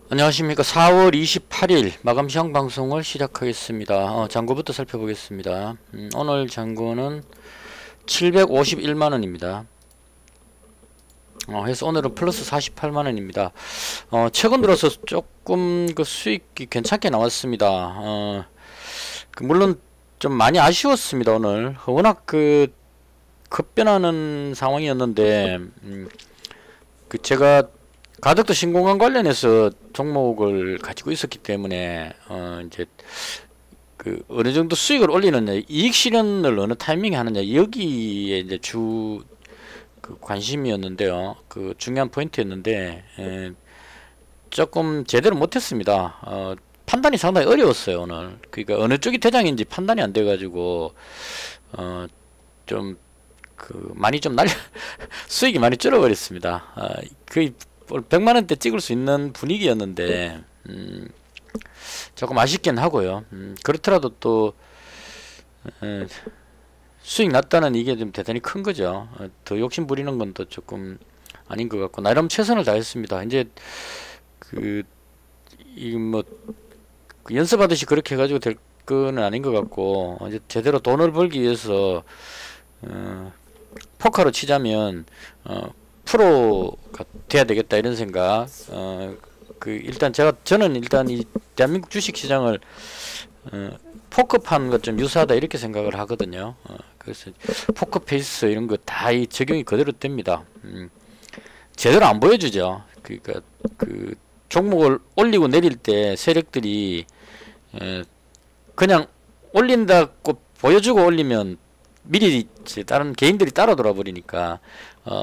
안녕하십니까. 4월 28일 마감 시황 방송을 시작하겠습니다. 잔고부터 살펴보겠습니다. 오늘 잔고는 751만원입니다. 해서 오늘은 플러스 48만원입니다. 최근 들어서 조금 그 수익이 괜찮게 나왔습니다. 물론 좀 많이 아쉬웠습니다. 오늘 워낙 그 급변하는 상황이었는데, 제가 가덕도 신공항 관련해서 종목을 가지고 있었기 때문에 이제 그 어느 정도 수익을 올리느냐, 이익 실현을 어느 타이밍에 하느냐, 여기에 이제 그 관심이었는데요. 그 중요한 포인트였는데 조금 제대로 못했습니다. 판단이 상당히 어려웠어요 오늘. 그러니까 어느 쪽이 대장인지 판단이 안 돼가지고 좀 그 많이 좀 수익이 많이 줄어버렸습니다. 거의 100만원대 찍을 수 있는 분위기였는데 조금 아쉽긴 하고요. 그렇더라도 또 수익 났다는 이게 좀 대단히 큰 거죠. 더 욕심 부리는 건 또 조금 아닌 것 같고, 나름 최선을 다했습니다. 이제 뭐 연습하듯이 그렇게 해가지고 될 거는 아닌 것 같고, 이제 제대로 돈을 벌기 위해서 포커로 치자면 프로가 돼야 되겠다 이런 생각. 일단 저는 일단 이 대한민국 주식시장을 포커판과 좀 유사하다 이렇게 생각을 하거든요. 그래서 포커 페이스 이런 거 다 이 적용이 그대로 됩니다. 제대로 안 보여주죠. 그러니까 그 종목을 올리고 내릴 때 세력들이 그냥 올린다고 보여주고 올리면 미리 다른 개인들이 따라 돌아 버리니까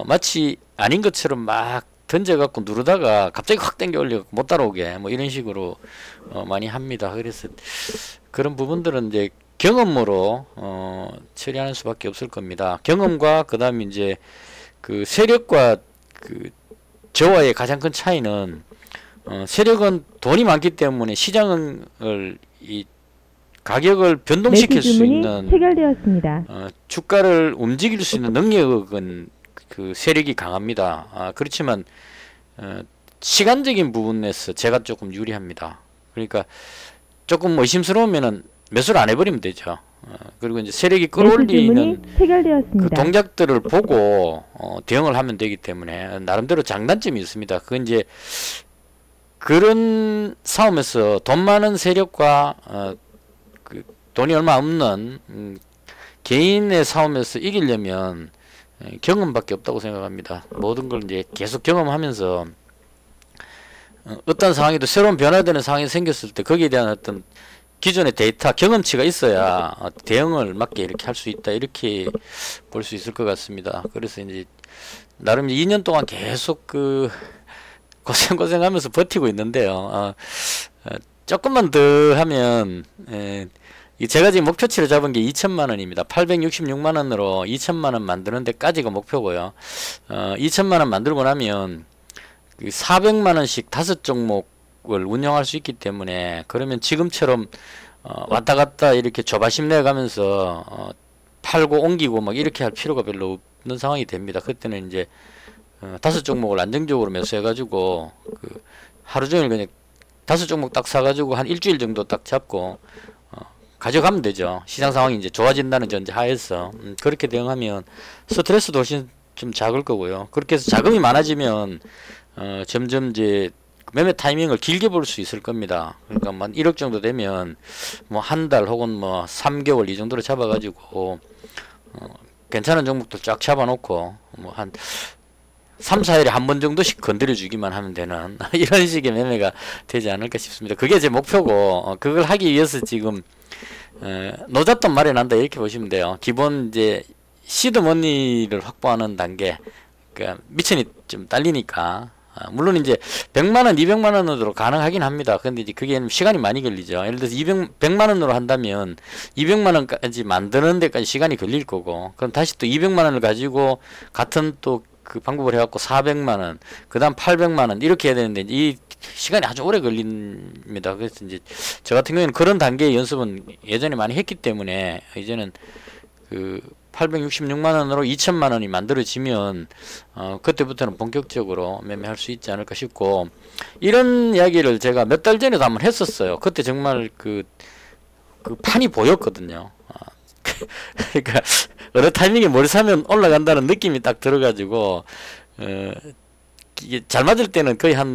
마치 아닌 것처럼 막 던져갖고 누르다가 갑자기 확 당겨 올려 못 따라오게 뭐 이런 식으로 많이 합니다. 그래서 그런 부분들은 이제 경험으로 처리하는 수밖에 없을 겁니다. 경험과 그 다음에 이제 그 세력과 그 저와의 가장 큰 차이는 세력은 돈이 많기 때문에 시장을 이 가격을 변동시킬 수 있는 체결되었습니다. 주가를 움직일 수 있는 능력은 그 세력이 강합니다. 그렇지만 시간적인 부분에서 제가 조금 유리합니다. 그러니까 조금 의심스러우면은 매수를 안 해버리면 되죠. 그리고 이제 세력이 끌어올리는 그 동작들을 보고 대응을 하면 되기 때문에 나름대로 장단점이 있습니다. 그건 이제 그런 싸움에서 돈 많은 세력과 돈이 얼마 없는 개인의 싸움에서 이기려면 경험밖에 없다고 생각합니다. 모든 걸 이제 계속 경험하면서 어떤 상황에도 새로운 변화되는 상황이 생겼을 때 거기에 대한 어떤 기존의 데이터, 경험치가 있어야 대응을 맞게 이렇게 할 수 있다, 이렇게 볼 수 있을 것 같습니다. 그래서 이제 나름 2년 동안 계속 그 고생하면서 버티고 있는데요. 조금만 더 하면 제가 지금 목표치를 잡은 게 2천만원입니다. 866만원으로 2천만원 만드는 데까지가 목표고요. 2천만원 만들고 나면 400만원씩 5종목을 운영할 수 있기 때문에, 그러면 지금처럼 왔다 갔다 이렇게 조바심 내가면서 팔고 옮기고 막 이렇게 할 필요가 별로 없는 상황이 됩니다. 그때는 이제 5종목을 안정적으로 매수해가지고 하루 종일 그냥 5종목 딱 사가지고 한 일주일 정도 딱 잡고 가져가면 되죠. 시장 상황이 이제 좋아진다는 전제 하에서 그렇게 대응하면 스트레스도 훨씬 좀 작을 거고요. 그렇게 해서 자금이 많아지면 점점 이제 매매 타이밍을 길게 볼 수 있을 겁니다. 그러니까 뭐 1억 정도 되면 뭐 한 달 혹은 뭐 3개월 이 정도로 잡아가지고 괜찮은 종목들 쫙 잡아놓고 뭐 한 3, 4일에 한 번 정도씩 건드려 주기만 하면 되는 이런 식의 매매가 되지 않을까 싶습니다. 그게 제 목표고, 그걸 하기 위해서 지금 노잣돈 마련한다 이렇게 보시면 돼요. 기본 이제 시드머니를 확보하는 단계, 그러니까 미천이 좀 딸리니까 물론 이제 100만원, 200만원으로 가능하긴 합니다. 근데 이제 그게 시간이 많이 걸리죠. 예를 들어서 100만원으로 한다면 200만원까지 만드는 데까지 시간이 걸릴 거고, 그럼 다시 또 200만원을 가지고 같은 또 그 방법을 해갖고 400만원, 그 다음 800만원 이렇게 해야 되는데 이 시간이 아주 오래 걸립니다. 그래서 이제 저 같은 경우에는 그런 단계의 연습은 예전에 많이 했기 때문에 이제는 866만 원으로 2천만 원이 만들어지면 그때부터는 본격적으로 매매할 수 있지 않을까 싶고, 이런 이야기를 제가 몇 달 전에도 한번 했었어요. 그때 정말 그 판이 보였거든요. 그러니까 어느 타이밍에 뭘 사면 올라간다는 느낌이 딱 들어가지고, 이게 잘 맞을 때는 거의 한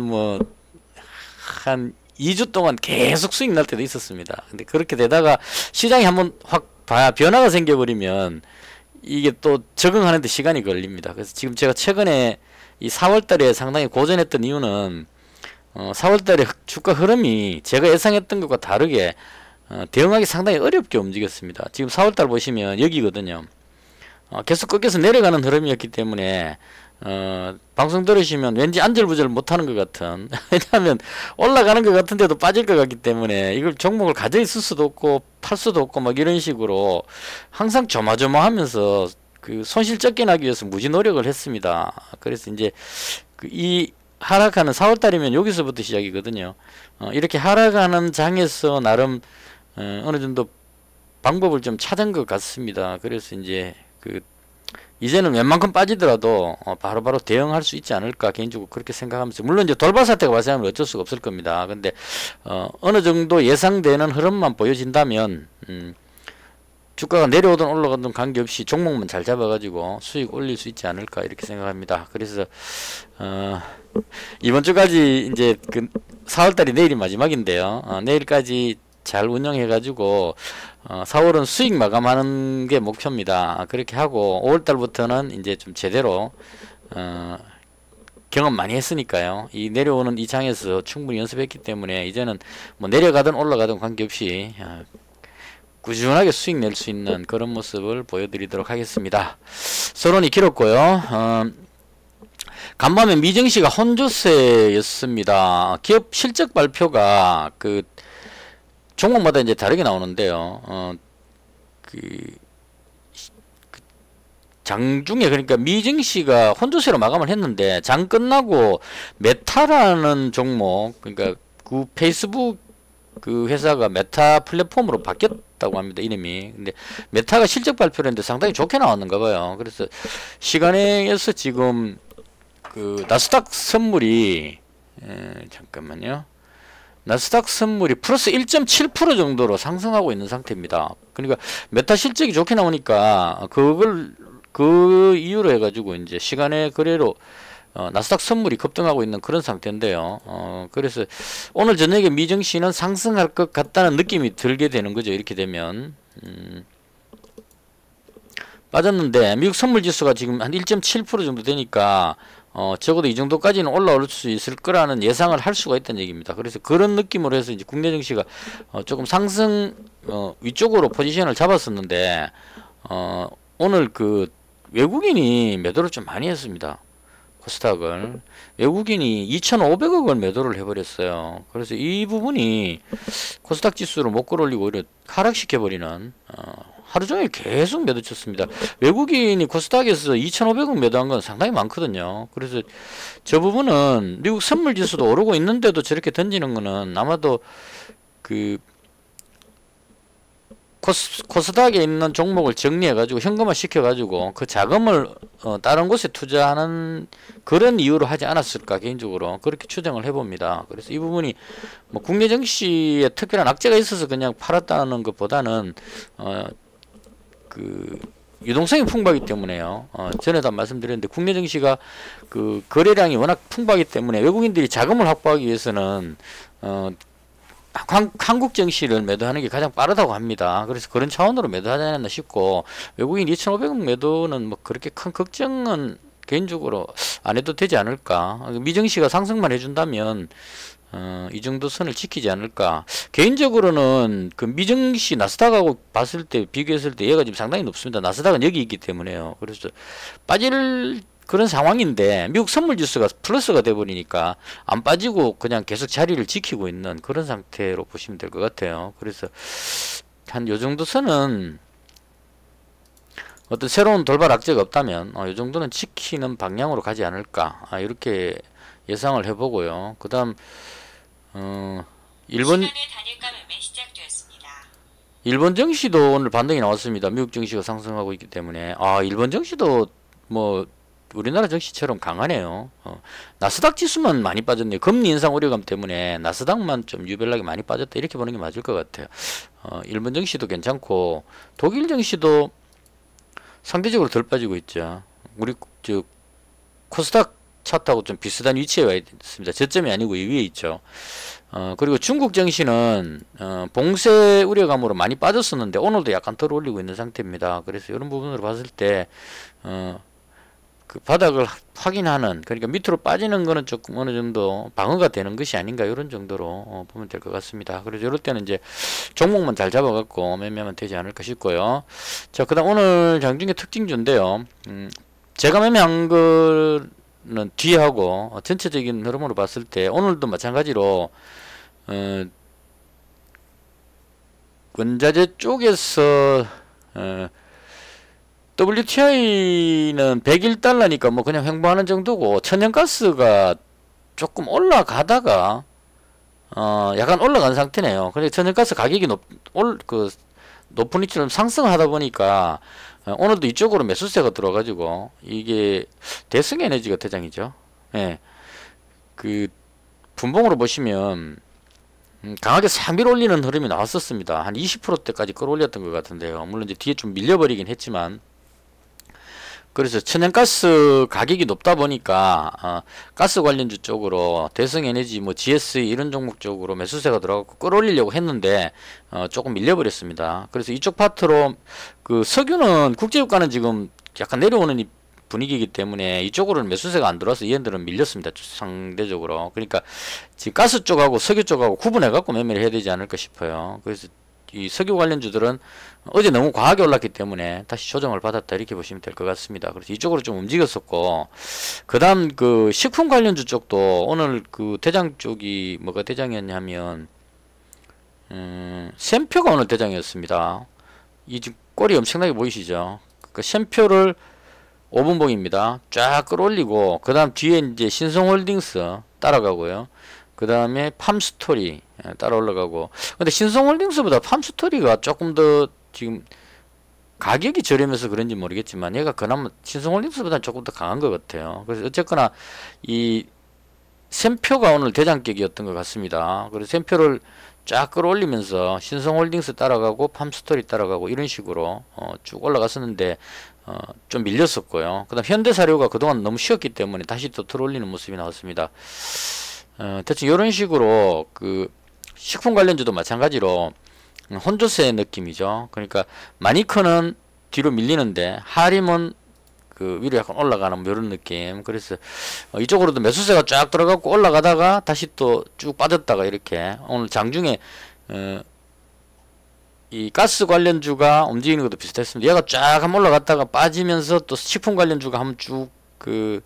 2주 동안 계속 수익 날 때도 있었습니다. 근데 그렇게 되다가 시장이 한번 확 변화가 생겨버리면 이게 또 적응하는데 시간이 걸립니다. 그래서 지금 제가 최근에 이 4월달에 상당히 고전했던 이유는 4월달에 주가 흐름이 제가 예상했던 것과 다르게 대응하기 상당히 어렵게 움직였습니다. 지금 4월달 보시면 여기거든요. 계속 꺾여서 내려가는 흐름이었기 때문에 방송 들으시면 왠지 안절부절 못하는 것 같은 왜냐하면 올라가는 것 같은데도 빠질 것 같기 때문에 이걸 종목을 가져 있을 수도 없고 팔 수도 없고 막 이런 식으로 항상 조마조마하면서 그 손실 적게 나기 위해서 무지 노력을 했습니다. 그래서 이제 이 하락하는 4월달이면 여기서부터 시작이거든요. 이렇게 하락하는 장에서 나름 어느 정도 방법을 좀 찾은 것 같습니다. 그래서 이제 이제는 웬만큼 빠지더라도 바로바로 대응할 수 있지 않을까 개인적으로 그렇게 생각하면서, 물론 이제 돌발 사태가 발생하면 어쩔 수가 없을 겁니다. 근데 어느 정도 예상되는 흐름만 보여진다면 주가가 내려오든 올라가든 관계없이 종목만 잘 잡아가지고 수익 올릴 수 있지 않을까 이렇게 생각합니다. 그래서 이번 주까지 이제 4월달이 내일이 마지막인데요. 내일까지 잘 운영해가지고 4월은 수익 마감하는 게 목표입니다. 그렇게 하고 5월달부터는 이제 좀 제대로 경험 많이 했으니까요. 이 내려오는 이 장에서 충분히 연습했기 때문에 이제는 뭐 내려가든 올라가든 관계없이 꾸준하게 수익 낼 수 있는 그런 모습을 보여드리도록 하겠습니다. 서론이 길었고요. 간밤에 미증시가 혼조세였습니다. 기업 실적 발표가 종목마다 이제 다르게 나오는데요. 장중에 그러니까 미증시가 혼조세로 마감을 했는데 장 끝나고 메타라는 종목, 그러니까 페이스북 회사가 메타 플랫폼으로 바뀌었다고 합니다. 이름이. 근데 메타가 실적 발표를 했는데 상당히 좋게 나왔는가 봐요. 그래서 시간에서 지금 나스닥 선물이 잠깐만요. 나스닥 선물이 플러스 1.7% 정도로 상승하고 있는 상태입니다. 그러니까 메타 실적이 좋게 나오니까 그 이유로 해가지고 이제 시간의 거래로 나스닥 선물이 급등하고 있는 그런 상태인데요. 그래서 오늘 저녁에 미증시는 상승할 것 같다는 느낌이 들게 되는 거죠. 이렇게 되면 빠졌는데 미국 선물 지수가 지금 한 1.7% 정도 되니까 적어도 이 정도까지는 올라올 수 있을 거라는 예상을 할 수가 있다는 얘기입니다. 그래서 그런 느낌으로 해서 이제 국내 증시가 조금 상승 위쪽으로 포지션을 잡았었는데 오늘 외국인이 매도를 좀 많이 했습니다. 코스닥을 외국인이 2,500억을 매도를 해버렸어요. 그래서 이 부분이 코스닥 지수를 못 끌어올리고 오히려 하락시켜버리는 하루 종일 계속 매도 쳤습니다. 외국인이 코스닥에서 2,500억 매도한 건 상당히 많거든요. 그래서 저 부분은 미국 선물 지수도 오르고 있는데도 저렇게 던지는 거는 아마도 코스닥에 있는 종목을 정리해가지고 현금화 시켜가지고 그 자금을 다른 곳에 투자하는 그런 이유로 하지 않았을까 개인적으로 그렇게 추정을 해봅니다. 그래서 이 부분이 뭐 국내 증시에 특별한 악재가 있어서 그냥 팔았다는 것보다는 유동성이 풍부하기 때문에요. 전에도 말씀드렸는데 국내 증시가 거래량이 워낙 풍부하기 때문에 외국인들이 자금을 확보하기 위해서는 한국 증시를 매도하는 게 가장 빠르다고 합니다. 그래서 그런 차원으로 매도하지 않았나 싶고, 외국인 2,500억 매도는 뭐 그렇게 큰 걱정은 개인적으로 안 해도 되지 않을까. 미증시가 상승만 해준다면 이 정도 선을 지키지 않을까. 개인적으로는 미증시 나스닥하고 봤을 때 비교했을 때 얘가 지금 상당히 높습니다. 나스닥은 여기 있기 때문에요. 그래서 빠질 그런 상황인데 미국 선물지수가 플러스가 돼버리니까 안 빠지고 그냥 계속 자리를 지키고 있는 그런 상태로 보시면 될 것 같아요. 그래서 한 요 정도 선은 어떤 새로운 돌발 악재가 없다면 요 정도는 지키는 방향으로 가지 않을까 이렇게 예상을 해보고요. 그 다음 일본 증시도 오늘 반등이 나왔습니다. 미국 증시가 상승하고 있기 때문에. 아, 일본 증시도 뭐 우리나라 증시처럼 강하네요. 나스닥 지수만 많이 빠졌네요. 금리 인상 우려감 때문에 나스닥만 좀 유별나게 많이 빠졌다, 이렇게 보는 게 맞을 것 같아요. 일본 증시도 괜찮고 독일 증시도 상대적으로 덜 빠지고 있죠. 우리 저 코스닥 차트하고 좀 비슷한 위치에 와 있습니다. 저점이 아니고 이 위에 있죠. 그리고 중국 증시는 봉쇄 우려감으로 많이 빠졌었는데 오늘도 약간 덜 올리고 있는 상태입니다. 그래서 이런 부분으로 봤을 때 그 바닥을 확인하는, 그러니까 밑으로 빠지는 거는 조금 어느 정도 방어가 되는 것이 아닌가, 이런 정도로 보면 될 것 같습니다. 그래서 이럴 때는 이제 종목만 잘 잡아갖고 매매하면 되지 않을까 싶고요. 자, 그다음 오늘 장중의 특징주인데요. 제가 매매한 거는 뒤에 하고 전체적인 흐름으로 봤을 때 오늘도 마찬가지로 원자재 쪽에서 WTI는 101달러니까 뭐 그냥 횡보하는 정도고, 천연가스가 조금 올라가다가 약간 올라간 상태네요. 근데 천연가스 가격이 높은 위치로 상승하다 보니까 오늘도 이쪽으로 매수세가 들어가지고, 이게 대승에너지가 대장이죠. 예. 그 분봉으로 보시면 강하게 싹 밀어올리는 흐름이 나왔었습니다. 한 20%대까지 끌어올렸던 것 같은데요. 물론 이제 뒤에 좀 밀려버리긴 했지만, 그래서 천연가스 가격이 높다 보니까 가스 관련주 쪽으로 대성에너지, 뭐 GSE 이런 종목 쪽으로 매수세가 들어가고 끌어올리려고 했는데 조금 밀려버렸습니다. 그래서 이쪽 파트로 그 석유는 국제유가는 지금 약간 내려오는 분위기이기 때문에 이쪽으로는 매수세가 안 들어와서 얘네들은 밀렸습니다. 상대적으로. 그러니까 지금 가스 쪽하고 석유 쪽하고 구분해 갖고 매매를 해야 되지 않을까 싶어요. 그래서 이 석유 관련주들은 어제 너무 과하게 올랐기 때문에 다시 조정을 받았다, 이렇게 보시면 될 것 같습니다. 그래서 이쪽으로 좀 움직였었고, 그 다음 그 식품 관련주 쪽도 오늘 그 대장 쪽이 뭐가 대장이었냐면 샘표가 오늘 대장이었습니다. 이 지금 꼴이 엄청나게 보이시죠? 그 샘표를 5분봉입니다. 쫙 끌어올리고, 그 다음 뒤에 이제 신성홀딩스 따라가고요. 그 다음에 팜스토리 따라 올라가고. 근데 신성홀딩스보다 팜스토리가 조금 더 지금 가격이 저렴해서 그런지 모르겠지만 얘가 그나마 신성홀딩스보다 조금 더 강한 것 같아요. 그래서 어쨌거나 이 샘표가 오늘 대장격이었던 것 같습니다. 그래서 샘표를 쫙 끌어올리면서 신성홀딩스 따라가고 팜스토리 따라가고 이런 식으로 쭉 올라갔었는데 좀 밀렸었고요. 그 다음 현대사료가 그동안 너무 쉬었기 때문에 다시 또 들어올리는 모습이 나왔습니다. 대충 이런 식으로 그 식품 관련주도 마찬가지로 혼조세 느낌이죠. 그러니까 마니커는 뒤로 밀리는데 하림은 그 위로 약간 올라가는 뭐 이런 느낌. 그래서 이쪽으로도 매수세가 쫙 들어가고 올라가다가 다시 또 쭉 빠졌다가 이렇게 오늘 장중에 이 가스 관련주가 움직이는 것도 비슷했습니다. 얘가 쫙 한번 올라갔다가 빠지면서 또 식품 관련주가 한번 쭉 그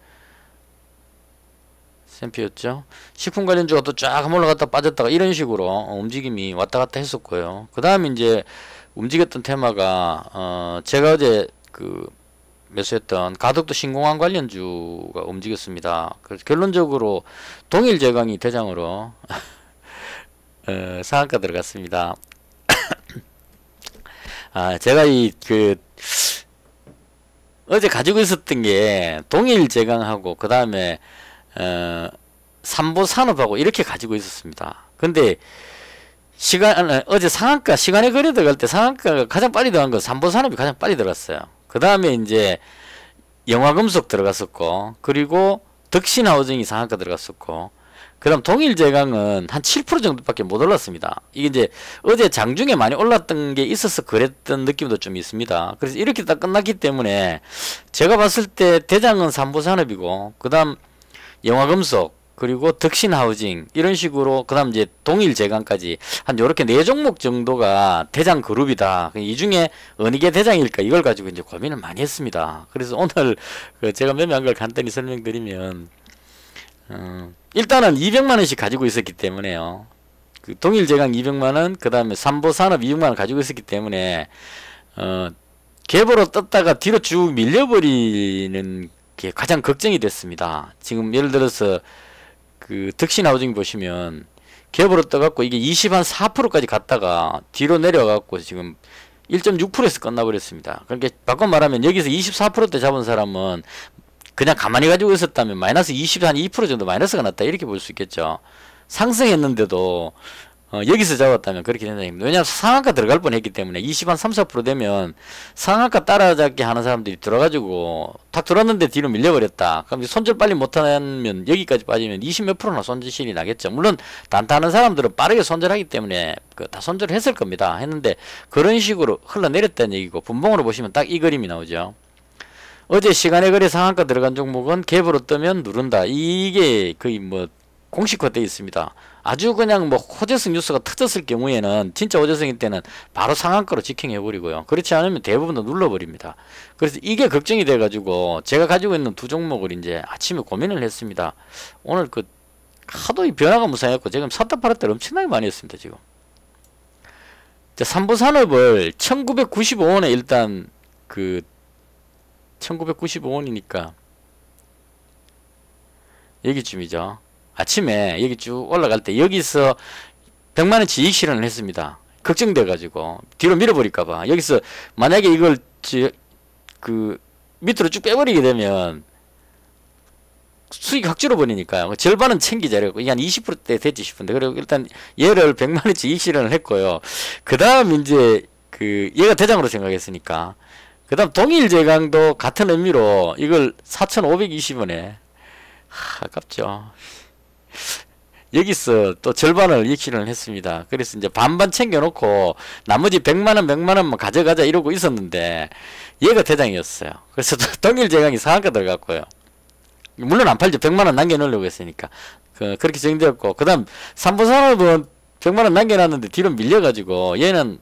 샘표였죠. 식품 관련주가 또 쫙 한번 올라갔다 빠졌다가 이런 식으로 움직임이 왔다 갔다 했었고요. 그 다음에 이제 움직였던 테마가 제가 어제 그 매수했던 가덕도 신공항 관련주가 움직였습니다. 그래서 결론적으로 동일제강이 대장으로 상한가 들어갔습니다. 제가 어제 가지고 있었던 게 동일제강하고 그 다음에 삼보산업하고 이렇게 가지고 있었습니다. 근데 어제 상한가 시간에 거래 들어갈 때 상한가가 가장 빨리 들어간 건 삼보산업이 가장 빨리 들어갔어요. 그 다음에 이제 영화금속 들어갔었고, 그리고 덕신하우징이 상한가 들어갔었고, 그 다음 동일제강은 한 7% 정도밖에 못 올랐습니다. 이게 이제 어제 장중에 많이 올랐던 게 있어서 그랬던 느낌도 좀 있습니다. 그래서 이렇게 딱 끝났기 때문에 제가 봤을 때 대장은 삼보산업이고, 그 다음 영화금속, 그리고 덕신하우징 이런 식으로, 그 다음 이제 동일제강까지 한 요렇게 4종목 정도가 대장 그룹이다. 이 중에 어느 게 대장일까, 이걸 가지고 이제 고민을 많이 했습니다. 그래서 오늘 제가 매매한 걸 간단히 설명드리면 일단은 200만원씩 가지고 있었기 때문에요. 그 동일제강 200만원, 그 다음에 삼보산업 200만원 가지고 있었기 때문에 갭으로 떴다가 뒤로 쭉 밀려버리는 게 가장 걱정이 됐습니다. 지금 예를 들어서 그 덕신하우징 보시면 갭으로 떠갖고 이게 24%까지 갔다가 뒤로 내려갖고 지금 1.6%에서 끝나버렸습니다. 그러니까 바꿔 말하면 여기서 24%대 잡은 사람은 그냥 가만히 가지고 있었다면 마이너스 2% 정도 마이너스가 났다 이렇게 볼 수 있겠죠. 상승했는데도 여기서 잡았다면 그렇게 된다는 겁니다. 왜냐하면 상한가 들어갈 뻔했기 때문에 3~4% 되면 상한가 따라잡기 하는 사람들이 들어가지고 탁 들었는데 뒤로 밀려버렸다. 그럼 손절 빨리 못하면 여기까지 빠지면 20몇 %나 손실이 나겠죠. 물론 단타하는 사람들은 빠르게 손절하기 때문에 다 손절을 했을 겁니다. 했는데 그런 식으로 흘러내렸다는 얘기고 분봉으로 보시면 딱 이 그림이 나오죠. 어제 시간의 거래 상한가 들어간 종목은 갭으로 뜨면 누른다. 이게 거의 뭐 공식화되어 있습니다. 아주 그냥 뭐 호재성 뉴스가 터졌을 경우에는 진짜 호재성일 때는 바로 상한가로 직행해버리고요. 그렇지 않으면 대부분 다 눌러버립니다. 그래서 이게 걱정이 돼가지고 제가 가지고 있는 두 종목을 이제 아침에 고민을 했습니다. 오늘 그 하도 이 변화가 무상했고 지금 샀다 팔았다 엄청나게 많이 했습니다. 지금 3부산업을 1995원에 일단 1995원이니까 여기쯤이죠. 아침에 여기 쭉 올라갈 때 여기서 100만원치 이익 실현을 했습니다. 걱정돼가지고 뒤로 밀어버릴까봐. 여기서 만약에 이걸 밑으로 쭉 빼버리게 되면 수익 확 줄어버리니까요. 절반은 챙기자 이러고 이게 한 20%대 됐지 싶은데 그리고 일단 얘를 100만원치 이익 실현을 했고요. 그 다음 이제 얘가 대장으로 생각했으니까 그 다음 동일제강도 같은 의미로 이걸 4,520원에 아깝죠. 여기서 또 절반을 이익 실현을 했습니다. 그래서 이제 반반 챙겨놓고 나머지 100만원 100만원만 가져가자 이러고 있었는데 얘가 대장이었어요. 그래서 동일제강이 상한가 들어갔고요. 물론 안 팔죠. 100만원 남겨놓으려고 했으니까 그렇게 정되었고 그 다음 삼부산업은 100만원 남겨놨는데 뒤로 밀려가지고 얘는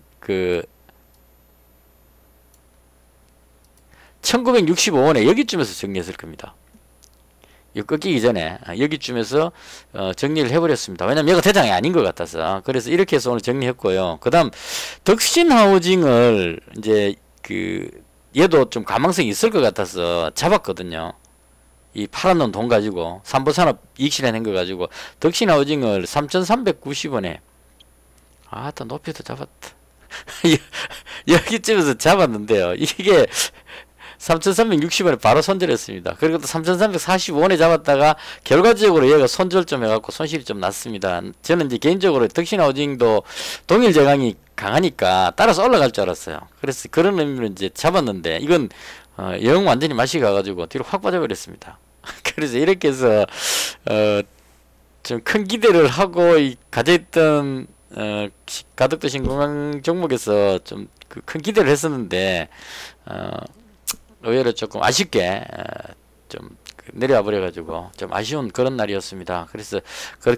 1965원에 여기쯤에서 정리했을 겁니다. 이거 끊기기 전에 여기쯤에서 정리를 해버렸습니다. 왜냐면 얘가 대장이 아닌 것 같아서. 그래서 이렇게 해서 오늘 정리했고요. 그 다음 덕신하우징을 이제 얘도 좀 가망성이 있을 것 같아서 잡았거든요. 이 팔아놓은 돈 가지고 삼부산업 이익 실현한 거 가지고 덕신하우징을 3,390원에 또 높이도 잡았다. 여기쯤에서 잡았는데요. 이게 3,360원에 바로 손절했습니다. 그리고 또 3,345원에 잡았다가 결과적으로 얘가 손절 좀 해갖고 손실이 좀 났습니다. 저는 이제 개인적으로 덕신하우징도 동일제강이 강하니까 따라서 올라갈 줄 알았어요. 그래서 그런 의미로 이제 잡았는데 이건 영 완전히 맛이 가가지고 뒤로 확 빠져버렸습니다. 그래서 이렇게 해서 좀 큰 기대를 하고 가져있던 가덕도 신공항 종목에서 좀 큰 기대를 했었는데 의외로 조금 아쉽게 좀 내려와 버려가지고 좀 아쉬운 그런 날이었습니다. 그래서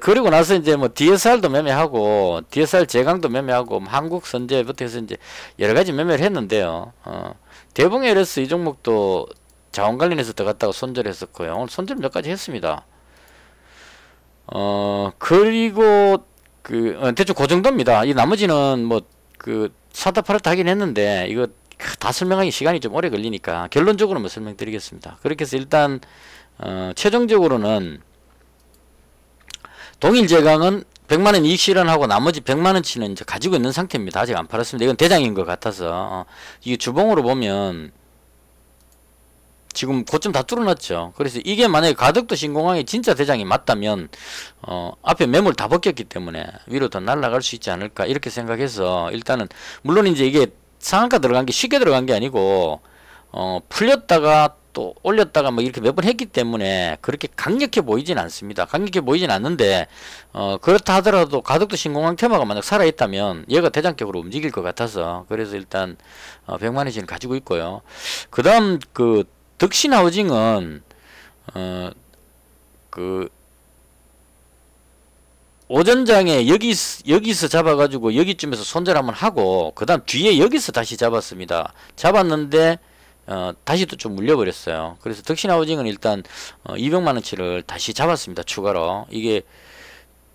그리고 나서 이제 뭐 DSR도 매매하고 DSR 제강도 매매하고 한국선제부터 해서 이제 여러 가지 매매를 했는데요. 대봉 LS 이 종목도 자원 관련해서 들어갔다가 손절했었고요. 오늘 손절 몇 가지 했습니다. 그리고 대충 그 정도입니다. 이 나머지는 뭐 사다 팔았다 하긴 했는데 이거 다 설명하기 시간이 좀 오래 걸리니까 결론적으로만 설명드리겠습니다. 그렇게 해서 일단 최종적으로는 동일제강은 100만원 이익 실현하고 나머지 100만원치는 이제 가지고 있는 상태입니다. 아직 안 팔았습니다. 이건 대장인 것 같아서 이게 주봉으로 보면 지금 고점 다 뚫어놨죠. 그래서 이게 만약에 가덕도 신공항이 진짜 대장이 맞다면 앞에 매물 다 벗겼기 때문에 위로 더 날아갈 수 있지 않을까 이렇게 생각해서 일단은 물론 이제 이게 상한가 들어간 게 쉽게 들어간 게 아니고 풀렸다가 또 올렸다가 뭐 이렇게 몇 번 했기 때문에 그렇게 강력해 보이진 않습니다. 강력해 보이진 않는데 그렇다 하더라도 가덕도 신공항 테마가 만약 살아있다면 얘가 대장격으로 움직일 것 같아서 그래서 일단 100만원씩은 가지고 있고요. 그 다음 덕신하우징은 오전장에 여기서 잡아가지고 여기쯤에서 손절 한번 하고 그 다음 뒤에 여기서 다시 잡았습니다. 잡았는데 다시 또 좀 물려버렸어요. 그래서 덕신하우징은 일단 200만원치를 다시 잡았습니다. 추가로 이게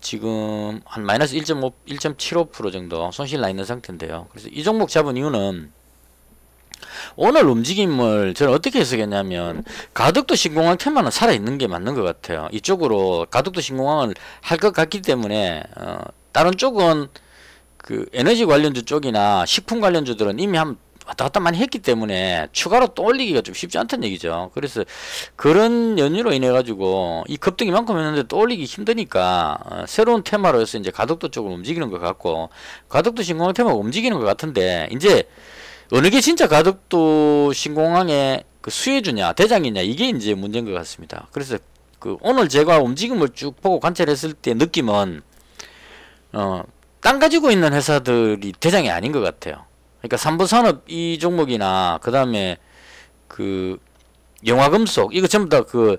지금 한 마이너스 1.75% 정도 손실 나 있는 상태인데요. 그래서 이 종목 잡은 이유는 오늘 움직임을 저는 어떻게 해석했냐면 가덕도 신공항 테마는 살아있는 게 맞는 것 같아요. 이쪽으로 가덕도 신공항을 할 것 같기 때문에 다른 쪽은 그 에너지 관련주 쪽이나 식품 관련주들은 이미 한 왔다 갔다 많이 했기 때문에 추가로 또 올리기가 좀 쉽지 않다는 얘기죠. 그래서 그런 연유로 인해 가지고 이 급등이만큼 했는데 또 올리기 힘드니까 새로운 테마로 해서 이제 가덕도 쪽으로 움직이는 것 같고, 가덕도 신공항 테마가 움직이는 것 같은데, 이제 어느 게 진짜 가덕도 신공항의 그 수혜주냐 대장이냐, 이게 이제 문제인 것 같습니다. 그래서 그 오늘 제가 움직임을 쭉 보고 관찰했을 때 느낌은 땅 가지고 있는 회사들이 대장이 아닌 것 같아요. 그러니까 삼부산업 이 종목이나 그 다음에 그 영화금속 이거 전부 다 그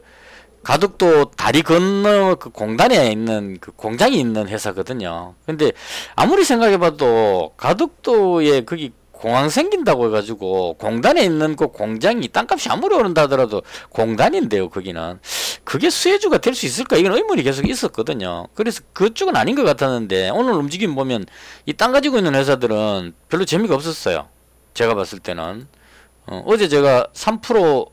가덕도 다리 건너 그 공단에 있는 그 공장이 있는 회사거든요. 근데 아무리 생각해봐도 가덕도에 거기 공항 생긴다고 해가지고 공단에 있는 그 공장이 땅값이 아무리 오른다 하더라도 공단인데요, 거기는. 그게 수혜주가 될 수 있을까? 이건 의문이 계속 있었거든요. 그래서 그쪽은 아닌 것 같았는데 오늘 움직임 보면 이 땅 가지고 있는 회사들은 별로 재미가 없었어요. 제가 봤을 때는. 어제 제가 3%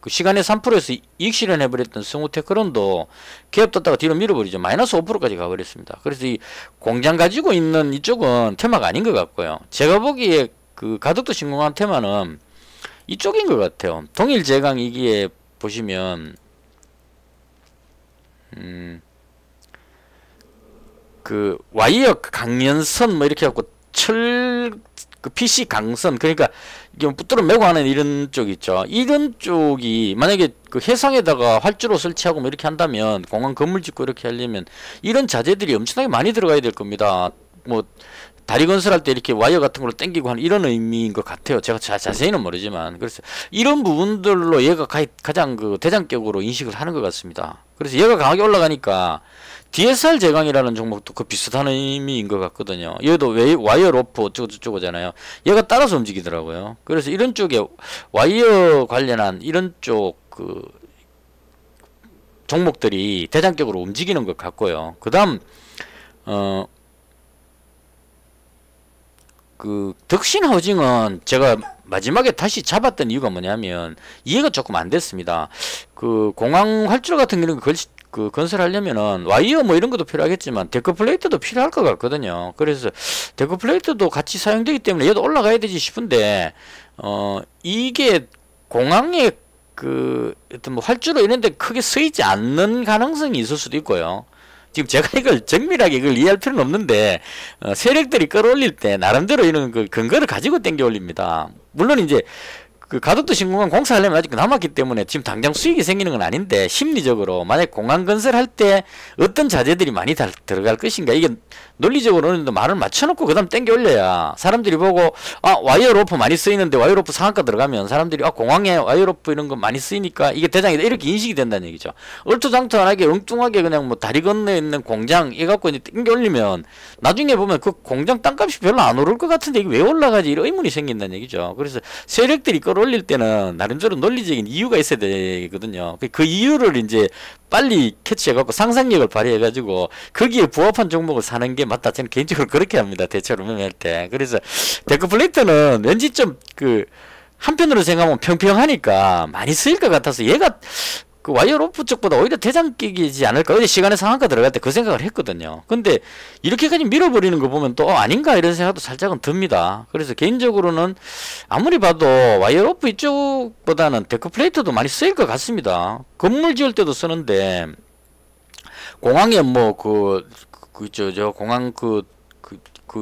그 시간에 3%에서 이익 실현해버렸던 성우테크론도 기업 떴다가 뒤로 밀어버리죠. 마이너스 5%까지 가버렸습니다. 그래서 이 공장 가지고 있는 이쪽은 테마가 아닌 것 같고요. 제가 보기에 그 가덕도 신공항 테마는 이쪽인 것 같아요. 동일제강 이기에 보시면 그 와이어 강연선 뭐 이렇게 해갖고 그 PC 강선, 그러니까 이게 붙들어 메고 하는 이런 쪽 있죠. 이런 쪽이 만약에 그 해상에다가 활주로 설치하고 뭐 이렇게 한다면, 공항 건물 짓고 이렇게 하려면 이런 자재들이 엄청나게 많이 들어가야 될 겁니다. 뭐 다리 건설할 때 이렇게 와이어 같은 걸로 당기고 하는 이런 의미인 것 같아요. 제가 자세히는 모르지만. 그래서 이런 부분들로 얘가 가장 그 대장격으로 인식을 하는 것 같습니다. 그래서 얘가 강하게 올라가니까 DSR 제강이라는 종목도 그 비슷한 의미인 것 같거든요. 얘도 와이어 로프 어쩌고저쩌고잖아요. 얘가 따라서 움직이더라고요. 그래서 이런 쪽에 와이어 관련한 이런 쪽 그 종목들이 대장격으로 움직이는 것 같고요. 그 다음 그 덕신하우징은 제가 마지막에 다시 잡았던 이유가 뭐냐면 이해가 조금 안 됐습니다. 그 공항 활주로 같은 경우는 그 건설하려면은 와이어 뭐 이런 것도 필요하겠지만 데크 플레이트도 필요할 것 같거든요. 그래서 데크 플레이트도 같이 사용되기 때문에 얘도 올라가야 되지 싶은데 이게 공항에 그 어떤 뭐 활주로 이런 데 크게 쓰이지 않는 가능성이 있을 수도 있고요. 지금 제가 이걸 정밀하게 이걸 이해할 필요는 없는데 세력들이 끌어올릴 때 나름대로 이런 그 근거를 가지고 땡겨 올립니다. 물론 이제 그 가덕도 신공항 공사하려면 아직 남았기 때문에 지금 당장 수익이 생기는 건 아닌데, 심리적으로 만약 공항 건설할 때 어떤 자재들이 많이 들어갈 것인가, 이게 논리적으로 어느 정도 말을 맞춰놓고 그 다음 땡겨 올려야 사람들이 보고 와이어 로프 많이 쓰이는데 와이어 로프 상한가 들어가면 사람들이 공항에 와이어 로프 이런 거 많이 쓰이니까 이게 대장이다 이렇게 인식이 된다는 얘기죠. 얼토당토하게 엉뚱하게 그냥 뭐 다리 건너에 있는 공장 이 갖고 이제 땡겨 올리면 나중에 보면 그 공장 땅값이 별로 안 오를 것 같은데 이게 왜 올라가지, 이런 의문이 생긴다는 얘기죠. 그래서 세력들이 끌어올릴 때는 나름대로 논리적인 이유가 있어야 되거든요. 그 이유를 이제 빨리 캐치해갖고 상상력을 발휘해가지고 거기에 부합한 종목을 사는 게 맞다. 저는 개인적으로 그렇게 합니다. 대체로 매매할 때. 그래서 데크 플레이트는 왠지 좀 그 한편으로 생각하면 평평하니까 많이 쓰일 것 같아서 얘가 그 와이어 로프 쪽보다 오히려 대장격이지 않을까. 어제 시간에 상한가 들어갈 때 그 생각을 했거든요. 근데 이렇게까지 밀어버리는 거 보면 또 아닌가 이런 생각도 살짝은 듭니다. 그래서 개인적으로는 아무리 봐도 와이어 로프 이쪽보다는 데크 플레이트도 많이 쓰일 것 같습니다. 건물 지을 때도 쓰는데 공항에 뭐 저 공항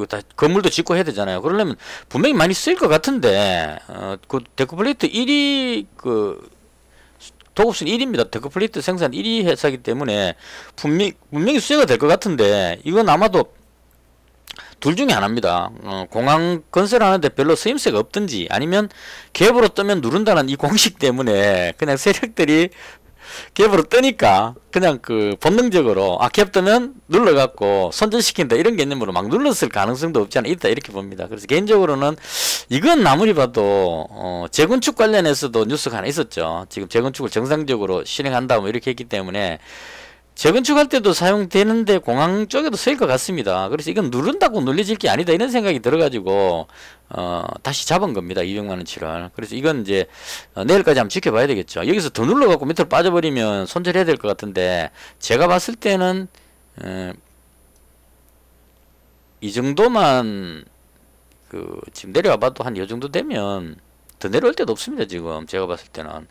다 건물도 짓고 해야 되잖아요. 그러려면 분명히 많이 쓰일 것 같은데 그 데크 플레이트 1위 도급순 1위입니다. 데크 플레이트 생산 1위 회사이기 때문에 분명히 수혜가 될 것 같은데, 이건 아마도 둘 중에 하나입니다. 공항 건설하는데 별로 쓰임새가 없든지, 아니면 갭으로 뜨면 누른다는 이 공식 때문에 그냥 세력들이 갭으로 뜨니까 그냥 그 본능적으로 갭 뜨면 눌러갖고 손절시킨다 이런 개념으로 막 눌렀을 가능성도 없지 않아 있다, 이렇게 봅니다. 그래서 개인적으로는 이건 아무리 봐도 재건축 관련해서도 뉴스가 하나 있었죠. 지금 재건축을 정상적으로 실행한다 뭐 이렇게 했기 때문에 재건축할 때도 사용되는데 공항 쪽에도 쓰일 것 같습니다. 그래서 이건 누른다고 눌려질 게 아니다 이런 생각이 들어가지고 다시 잡은 겁니다. 200만원치를. 그래서 이건 이제 내일까지 한번 지켜봐야 되겠죠. 여기서 더 눌러갖고 밑으로 빠져버리면 손절해야 될 것 같은데 제가 봤을 때는 이 정도만 지금 내려와봐도 한 이 정도 되면 더 내려올 때도 없습니다. 지금 제가 봤을 때는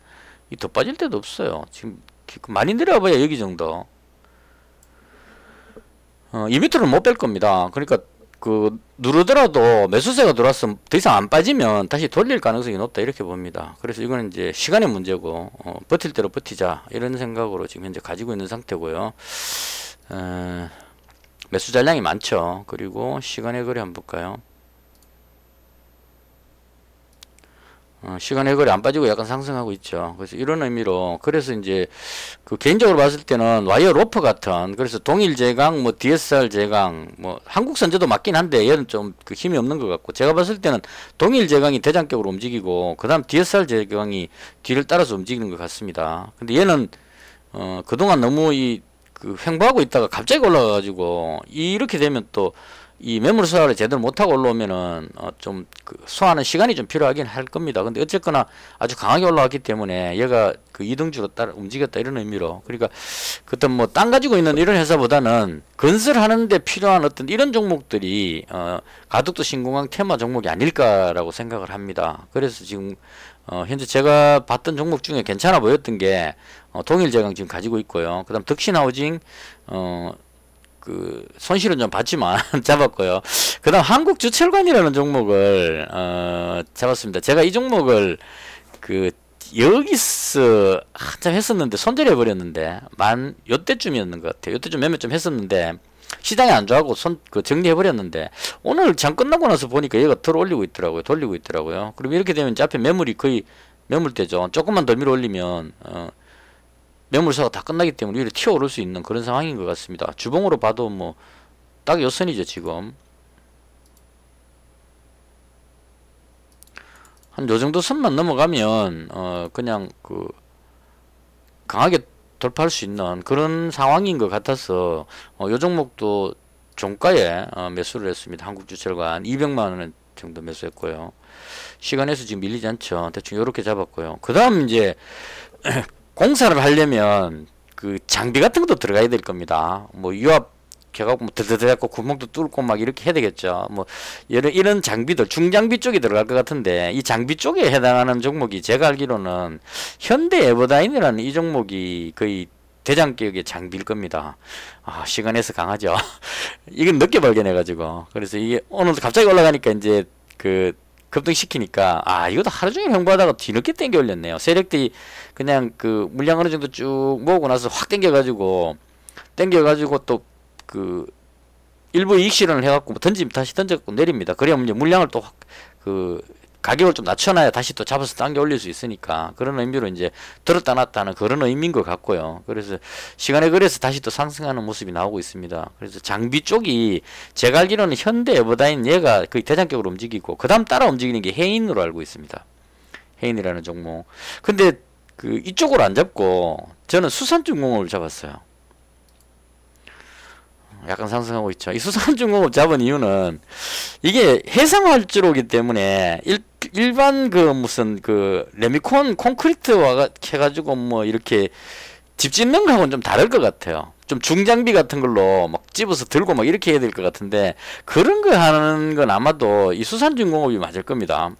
이 더 빠질 때도 없어요. 지금 많이 내려와봐야 여기 정도. 이 밑으로는 못 뺄 겁니다. 그러니까 누르더라도 매수세가 들어왔으면 더 이상 안 빠지면 다시 돌릴 가능성이 높다 이렇게 봅니다. 그래서 이거는 이제 시간의 문제고 버틸 대로 버티자 이런 생각으로 지금 현재 가지고 있는 상태고요. 매수 잔량이 많죠. 그리고 시간의 거래 한번 볼까요? 시간의 거래 안 빠지고 약간 상승하고 있죠. 그래서 이런 의미로 그래서 이제 개인적으로 봤을 때는 와이어 로퍼 같은 그래서 동일 제강 뭐 DSR 제강 뭐 한국 선제도 맞긴 한데 얘는 좀 힘이 없는 것 같고 제가 봤을 때는 동일 제강이 대장격으로 움직이고 그 다음 DSR 제강이 뒤를 따라서 움직이는 것 같습니다. 근데 얘는 그동안 너무 횡보하고 있다가 갑자기 올라가가지고 이렇게 되면 또 이 매물 소화를 제대로 못하고 올라오면은 좀 소화하는 시간이 좀 필요하긴 할 겁니다. 근데 어쨌거나 아주 강하게 올라왔기 때문에 얘가 이등주로 따라 움직였다 이런 의미로 그러니까 그때 뭐 땅 가지고 있는 이런 회사보다는 건설하는데 필요한 어떤 이런 종목들이 가덕도 신공항 테마 종목이 아닐까라고 생각을 합니다. 그래서 지금 현재 제가 봤던 종목 중에 괜찮아 보였던 게 동일제강 지금 가지고 있고요. 그 다음 덕신하우징 손실은 좀 봤지만 잡았고요. 그 다음 한국주철관이라는 종목을 잡았습니다. 제가 이 종목을 여기서 한참 했었는데 손절해 버렸는데 요때쯤이었는 것 같아요. 요때쯤 매매 좀 했었는데 시장이 안 좋아하고 정리해 버렸는데 오늘 장 끝나고 나서 보니까 얘가 들어올리고 있더라고요. 돌리고 있더라고요. 그럼 이렇게 되면 이제 앞에 매물이 거의 매물대죠. 조금만 더 밀어 올리면 매물사가 다 끝나기 때문에 위로 튀어오를 수 있는 그런 상황인 것 같습니다. 주봉으로 봐도 뭐 딱 요선이죠. 지금 한 요정도 선만 넘어가면 그냥 강하게 돌파할 수 있는 그런 상황인 것 같아서 요 종목도 종가에 매수를 했습니다. 한국주철관 200만원 정도 매수했고요. 시간에서 지금 밀리지 않죠. 대충 요렇게 잡았고요. 그 다음 이제 공사를 하려면 장비 같은 것도 들어가야 될 겁니다. 뭐 유압 해갖고 뭐 드드드갖고 구멍도 뚫고 막 이렇게 해야 되겠죠. 뭐 이런 장비들 중장비 쪽에 들어갈 것 같은데 이 장비 쪽에 해당하는 종목이 제가 알기로는 현대 에버다인이라는 이 종목이 거의 대장격의 장비일 겁니다. 시간에서 강하죠. 이건 늦게 발견해가지고 그래서 이게 오늘도 갑자기 올라가니까 이제 급등시키니까 이것도 하루종일 횡보하다가 뒤늦게 땡겨 올렸네요. 세력들이 그냥 물량 어느 정도 쭉 모으고 나서 확 땡겨가지고 또 일부 이익 실현을 해갖고 다시 던져갖고 내립니다. 그래야 이제 물량을 또 가격을 좀 낮춰놔야 다시 또 잡아서 당겨 올릴 수 있으니까 그런 의미로 이제 들었다 놨다 하는 그런 의미인 것 같고요. 그래서 시간에 그래서 다시 또 상승하는 모습이 나오고 있습니다. 그래서 장비 쪽이 제가 알기로는 현대 에버다인 얘가 거의 대장격으로 움직이고 그 다음 따라 움직이는 게 해인으로 알고 있습니다. 해인이라는 종목. 근데 이쪽으로 안 잡고 저는 수산중공업을 잡았어요. 약간 상승하고 있죠. 이 수산중공업 잡은 이유는 이게 해상활주로기 때문에 일반 무슨 레미콘 콘크리트와 해가지고 뭐 이렇게 집 짓는 거하고는 좀 다를 것 같아요. 좀 중장비 같은 걸로 막 집어서 들고 막 이렇게 해야 될 것 같은데 그런 거 하는 건 아마도 이 수산중공업이 맞을 겁니다.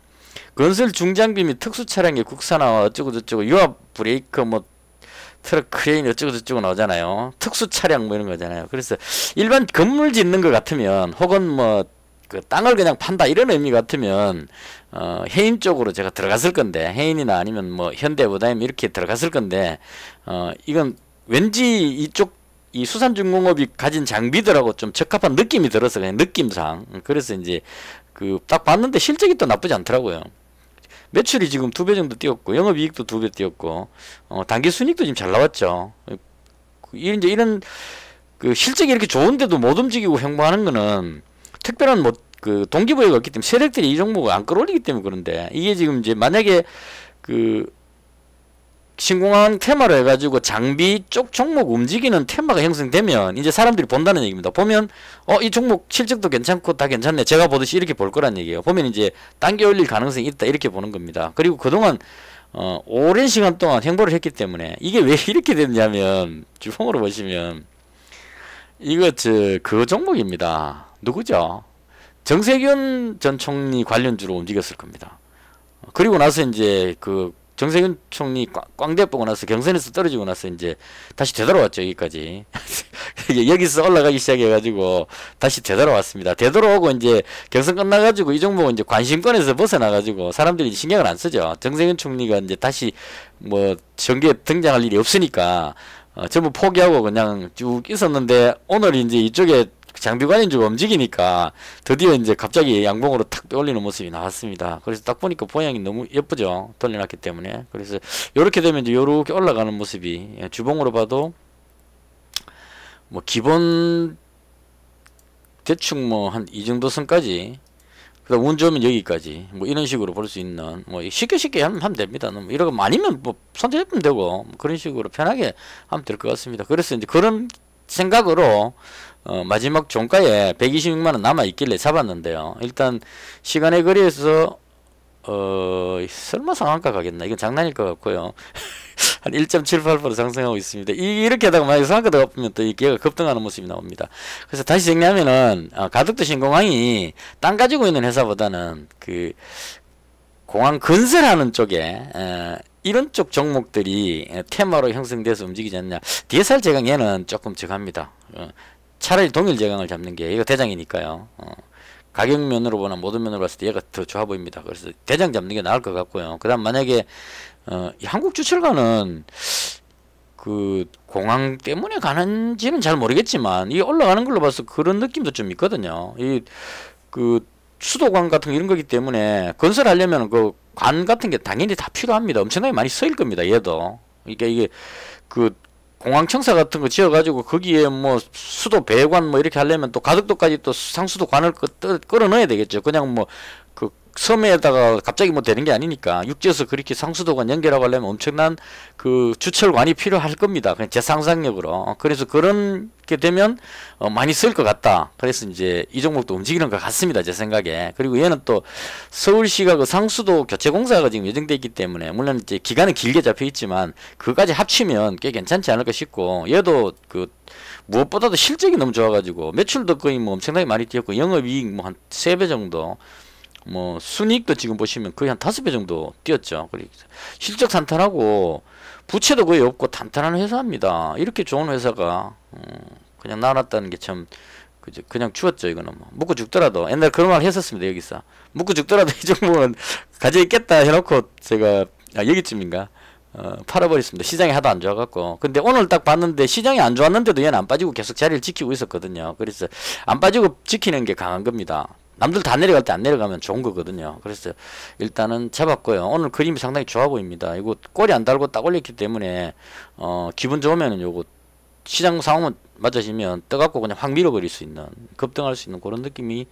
건설 중장비 및 특수 차량의 국산화와 어쩌고 저쩌고 유압 브레이크 뭐 트럭 크레인 어쩌고 저쩌고 나오잖아요. 특수 차량 뭐 이런 거잖아요. 그래서 일반 건물 짓는 것 같으면 혹은 뭐 땅을 그냥 판다 이런 의미 같으면 해인 쪽으로 제가 들어갔을 건데 해인이나 아니면 뭐 현대보다는 이렇게 들어갔을 건데 이건 왠지 이 수산중공업이 가진 장비들하고 좀 적합한 느낌이 들어서 그냥 느낌상 그래서 이제 딱 봤는데 실적이 또 나쁘지 않더라고요. 매출이 지금 2배 정도 뛰었고 영업이익도 2배 뛰었고 당기순이익도 지금 잘 나왔죠. 이제 이런 실적이 이렇게 좋은데도 못 움직이고 횡보하는 거는 특별한 뭐 동기부여가 없기 때문에 세력들이 이 종목을 안 끌어올리기 때문에 그런데 이게 지금 이제 만약에 신공항 테마로 해가지고 장비 쪽 종목 움직이는 테마가 형성되면 이제 사람들이 본다는 얘기입니다. 보면 이 종목 실적도 괜찮고 다 괜찮네. 제가 보듯이 이렇게 볼 거란 얘기예요. 보면 이제 당겨 올릴 가능성이 있다 이렇게 보는 겁니다. 그리고 그동안 오랜 시간 동안 행보를 했기 때문에 이게 왜 이렇게 됐냐면 주봉으로 보시면 이거 그 종목입니다. 누구죠? 정세균 전 총리 관련주로 움직였을 겁니다. 그리고 나서 이제 그 정세균 총리 꽝대 보고 나서 경선에서 떨어지고 나서 이제 다시 되돌아왔죠. 여기까지. 여기서 올라가기 시작해가지고 다시 되돌아왔습니다. 되돌아오고 이제 경선 끝나가지고 이 종목은 이제 관심권에서 벗어나가지고 사람들이 신경을 안 쓰죠. 정세균 총리가 이제 다시 뭐 정계에 등장할 일이 없으니까 전부 포기하고 그냥 쭉 있었는데 오늘 이제 이쪽에 장비관인주가 움직이니까 드디어 이제 갑자기 양봉으로 탁 올리는 모습이 나왔습니다. 그래서 딱 보니까 모양이 너무 예쁘죠. 돌려놨기 때문에. 그래서 요렇게 되면 이제 요렇게 올라가는 모습이 주봉으로 봐도 뭐 기본 대충 뭐 한 이 정도 선까지, 그다음 운 좋으면 여기까지 뭐 이런 식으로 볼 수 있는, 뭐 쉽게 하면 됩니다. 뭐 이러고 많이면 뭐 손대면 되고 뭐 그런 식으로 편하게 하면 될 것 같습니다. 그래서 이제 그런 생각으로 마지막 종가에 126만원 남아있길래 잡았는데요. 일단 시간의 거리에서 설마 상한가 가겠나? 이건 장난일 것 같고요. 한 1.78% 상승하고 있습니다. 이렇게 하다가 만약에 상한가 더 갚으면 또 이 기회가 급등하는 모습이 나옵니다. 그래서 다시 정리하면은 가덕도 신공항이 땅 가지고 있는 회사보다는 그 공항 건설하는 쪽에 이런 쪽 종목들이 테마로 형성돼서 움직이지 않냐. DSR 제강 얘는 조금 적합니다. 차라리 동일 제강을 잡는 게 이거 대장이니까요. 가격 면으로 보나 모든 면으로 봤을 때 얘가 더 좋아 보입니다. 그래서 대장 잡는 게 나을 것 같고요. 그 다음 만약에 이 한국주철가는 그 공항 때문에 가는지는 잘 모르겠지만 이 올라가는 걸로 봐서 그런 느낌도 좀 있거든요. 이 그 수도관 같은 거 이런 거기 때문에 건설하려면 그 관 같은 게 당연히 다 필요합니다. 엄청나게 많이 쓰일 겁니다. 얘도 이게 그 공항청사 같은 거 지어가지고 거기에 뭐 수도 배관 뭐 이렇게 하려면 또 가덕도까지 또 상수도 관을 끌어 넣어야 되겠죠. 그냥 뭐 그 섬에다가 갑자기 뭐 되는 게 아니니까 육지에서 그렇게 상수도관 연결하고 하려면 엄청난 그 주철관이 필요할 겁니다. 그냥 제 상상력으로. 그래서 그런 게 되면 많이 쓸 것 같다. 그래서 이제 이 종목도 움직이는 것 같습니다. 제 생각에. 그리고 얘는 또 서울시가 그 상수도 교체 공사가 지금 예정돼 있기 때문에 물론 이제 기간은 길게 잡혀 있지만 그까지 합치면 꽤 괜찮지 않을까 싶고, 얘도 그 무엇보다도 실적이 너무 좋아가지고 매출도 거의 뭐 엄청나게 많이 뛰었고 영업이익 뭐 한 3배 정도, 뭐 순이익도 지금 보시면 거의 한 5배 정도 뛰었죠. 그리고 실적 탄탄하고 부채도 거의 없고 탄탄한 회사입니다. 이렇게 좋은 회사가 그냥 나왔다는 게 참 그냥 죽었죠. 이거는 뭐 묵고 죽더라도, 옛날 그런 말 했었습니다. 여기서 묵고 죽더라도 이 종목은 가져 있겠다 해놓고 제가 여기쯤인가 팔아버렸습니다. 시장이 하도 안 좋아갖고. 근데 오늘 딱 봤는데 시장이 안 좋았는데도 얘는 안 빠지고 계속 자리를 지키고 있었거든요. 그래서 안 빠지고 지키는 게 강한 겁니다. 남들 다 내려갈 때 안 내려가면 좋은 거거든요. 그래서 일단은 잡았고요. 오늘 그림이 상당히 좋아 보입니다. 이거 꼬리 안 달고 딱 올렸기 때문에 기분 좋으면은 요거 시장 상황은 맞아지면 떠갖고 그냥 확 밀어버릴 수 있는, 급등할 수 있는 그런 느낌이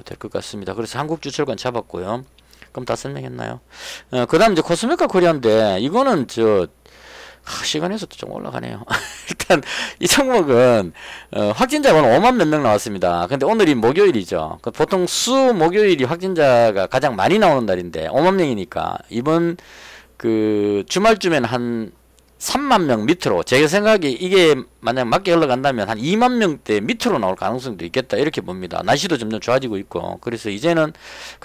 될 것 같습니다. 그래서 한국주철관 잡았고요. 그럼 다 설명했나요? 그 다음 이제 코스메카 코리아인데 이거는 시간에서도 좀 올라가네요. 일단 이 종목은 확진자가 오늘 5만 몇 명 나왔습니다. 근데 오늘이 목요일이죠. 보통 목요일이 확진자가 가장 많이 나오는 날인데 5만 명이니까 이번 그 주말쯤에는 한 3만 명 밑으로, 제 생각에 이게 만약 맞게 흘러간다면 한 2만 명대 밑으로 나올 가능성도 있겠다 이렇게 봅니다. 날씨도 점점 좋아지고 있고. 그래서 이제는